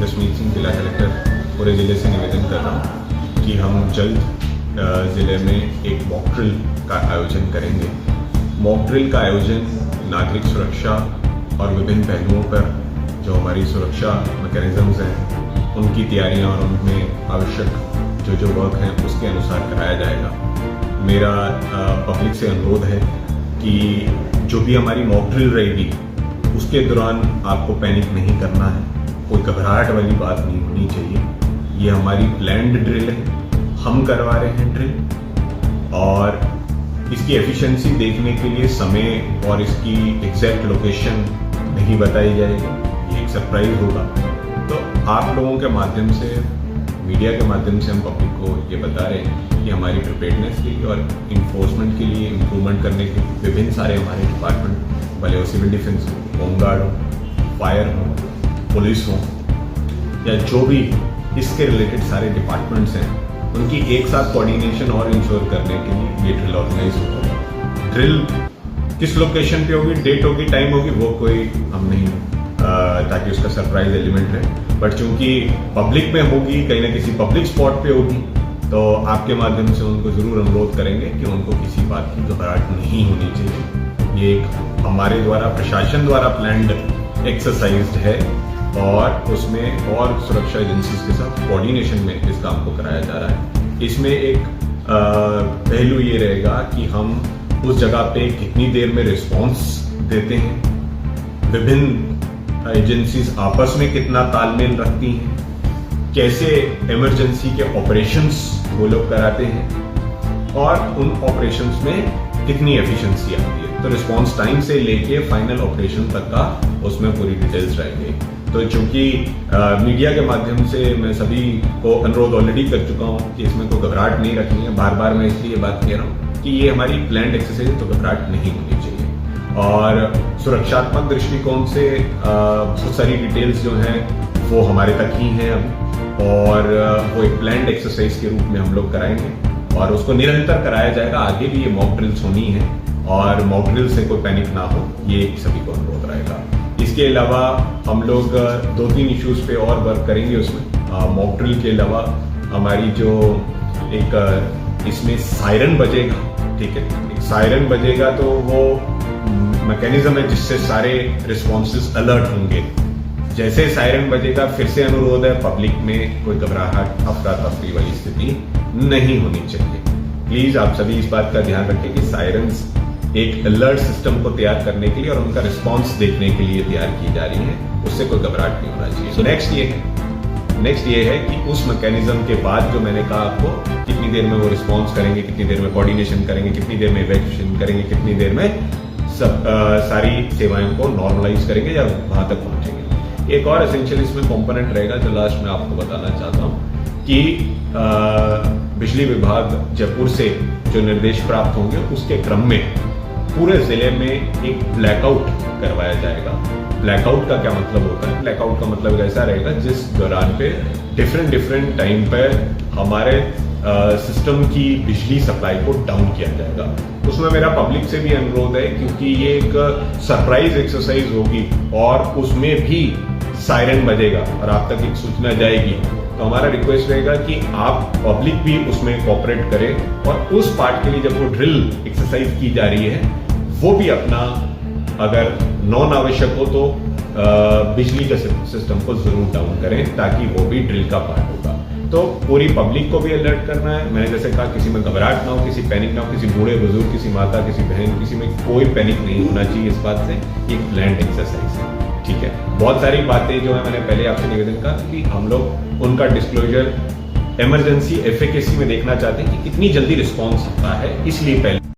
जसमीत सिंह, जिला कलेक्टर पूरे ज़िले से निवेदन कर रहा हूँ कि हम जल्द ज़िले में एक मॉक ड्रिल का आयोजन करेंगे। मॉक ड्रिल का आयोजन नागरिक सुरक्षा और विभिन्न पहलुओं पर जो हमारी सुरक्षा मैकेनिज़म्स हैं उनकी तैयारियाँ और उनमें आवश्यक जो वर्क हैं उसके अनुसार कराया जाएगा। मेरा पब्लिक से अनुरोध है कि जो भी हमारी मॉक ड्रिल रहेगी उसके दौरान आपको पैनिक नहीं करना है, कोई घबराहट वाली बात नहीं होनी चाहिए। ये हमारी प्लान्ड ड्रिल है, हम करवा रहे हैं ड्रिल, और इसकी एफिशिएंसी देखने के लिए समय और इसकी एग्जैक्ट लोकेशन नहीं बताई जाएगी, ये एक सरप्राइज होगा। तो आप लोगों के माध्यम से, मीडिया के माध्यम से हम पब्लिक को ये बता रहे हैं कि हमारी प्रिपेयर्डनेस के लिए और इन्फोर्समेंट के लिए, इम्प्रूवमेंट करने के विभिन्न सारे हमारे डिपार्टमेंट, भले वो सिविल डिफेंस हो, होमगार्ड हो, फायर हो, पुलिस हो, या जो भी इसके रिलेटेड सारे डिपार्टमेंट्स हैं, उनकी एक साथ कोऑर्डिनेशन और इंश्योर करने के लिए ये ड्रिल ऑर्गेनाइज होगा। ड्रिल किस लोकेशन पे होगी, डेट होगी, टाइम होगी, वो कोई हम नहीं, ताकि उसका सरप्राइज एलिमेंट है। बट चूंकि पब्लिक में होगी, कहीं ना किसी पब्लिक स्पॉट पे होगी, तो आपके माध्यम से उनको जरूर अनुरोध करेंगे कि उनको किसी बात की घबराहट नहीं होनी चाहिए। ये एक हमारे द्वारा, प्रशासन द्वारा प्लान्ड एक्सरसाइज है और उसमें और सुरक्षा एजेंसीज के साथ कोऑर्डिनेशन में इस काम को कराया जा रहा है। इसमें एक पहलू ये रहेगा कि हम उस जगह पे कितनी देर में रिस्पॉन्स देते हैं, विभिन्न एजेंसीज आपस में कितना तालमेल रखती हैं, कैसे इमरजेंसी के ऑपरेशंस वो लोग कराते हैं और उन ऑपरेशंस में कितनी एफिशिएंसी आती है। तो रिस्पॉन्स टाइम से लेके फाइनल ऑपरेशन तक का उसमें पूरी डिटेल्स रहेंगे। तो चूंकि मीडिया के माध्यम से मैं सभी को अनुरोध ऑलरेडी कर चुका हूं कि इसमें कोई घबराहट नहीं रखनी है। बार बार मैं इसलिए बात कह रहा हूं कि ये हमारी प्लान्ड एक्सरसाइज, तो घबराहट नहीं होनी चाहिए। और सुरक्षात्मक दृष्टिकोण से बहुत सारी डिटेल्स जो हैं वो हमारे तक ही हैं अभी, और वो एक प्लान्ड एक्सरसाइज के रूप में हम लोग कराएंगे और उसको निरंतर कराया जाएगा। आगे भी ये मॉक ड्रिल्स होनी है और मॉक ड्रिल से कोई पैनिक ना हो, ये सभी को अनुरोध रहेगा। इसके अलावा हम लोग 2-3 इश्यूज पे और वर्क करेंगे उसमें। मॉक ड्रिल के अलावा हमारी जो एक इसमें सायरन बजेगा, ठीक है, एक सायरन बजेगा तो वो मैकेनिज्म है जिससे सारे रिस्पॉन्सेस अलर्ट होंगे। जैसे सायरन बजेगा, फिर से अनुरोध है, पब्लिक में कोई घबराहट, अफरा तफरी वाली स्थिति नहीं होनी चाहिए। प्लीज आप सभी इस बात का ध्यान रखें कि सायरन्स एक अलर्ट सिस्टम को तैयार करने के लिए और उनका रिस्पांस देखने के लिए तैयार की जा रही है, उससे कोई घबराहट नहीं होना चाहिए। नेक्स्ट ये है कि उस मैकेनिज्म के बाद जो मैंने कहा आपको, कितनी देर में वो रिस्पांस करेंगे, कितनी देर में कोऑर्डिनेशन करेंगे, कितनी देर में इवैक्यूएशन करेंगे, कितनी देर में सब सारी सेवाओं को नॉर्मलाइज करेंगे या वहां तक पहुंचेंगे। एक और एसेंशियल इसमें कंपोनेंट रहेगा जो लास्ट में आपको बताना चाहता हूं कि बिजली विभाग जयपुर से जो निर्देश प्राप्त होंगे उसके क्रम में पूरे जिले में एक ब्लैकआउट करवाया जाएगा। ब्लैकआउट का क्या मतलब होता है? ब्लैकआउट का मतलब ऐसा रहेगा जिस दौरान पे डिफरेंट टाइम पे हमारे सिस्टम की बिजली सप्लाई को डाउन किया जाएगा। उसमें मेरा पब्लिक से भी अनुरोध है, क्योंकि ये एक सरप्राइज एक्सरसाइज होगी और उसमें भी सायरन बजेगा और आप तक एक सूचना जाएगी, तो हमारा रिक्वेस्ट रहेगा कि आप पब्लिक भी उसमें कोऑपरेट करें और उस पार्ट के लिए जब वो ड्रिल एक्सरसाइज की जा रही है वो भी अपना, अगर नॉन आवश्यक हो तो बिजली के सिस्टम को जरूर डाउन करें, ताकि वो भी ड्रिल का पार्ट होगा। तो पूरी पब्लिक को भी अलर्ट करना है। मैंने जैसे कहा, किसी में घबराहट ना हो, किसी पैनिक ना हो, किसी बूढ़े बुजुर्ग, किसी माता, किसी बहन, किसी में कोई पैनिक नहीं होना चाहिए इस बात से। ये प्लान्ड एक्सरसाइज है, ठीक है। बहुत सारी बातें जो है मैंने पहले आपसे निवेदन कहा कि हम लोग उनका डिस्क्लोजर इमरजेंसी एफएकेसी में देखना चाहते हैं कि कितनी जल्दी रिस्पॉन्स आता है, इसलिए पहले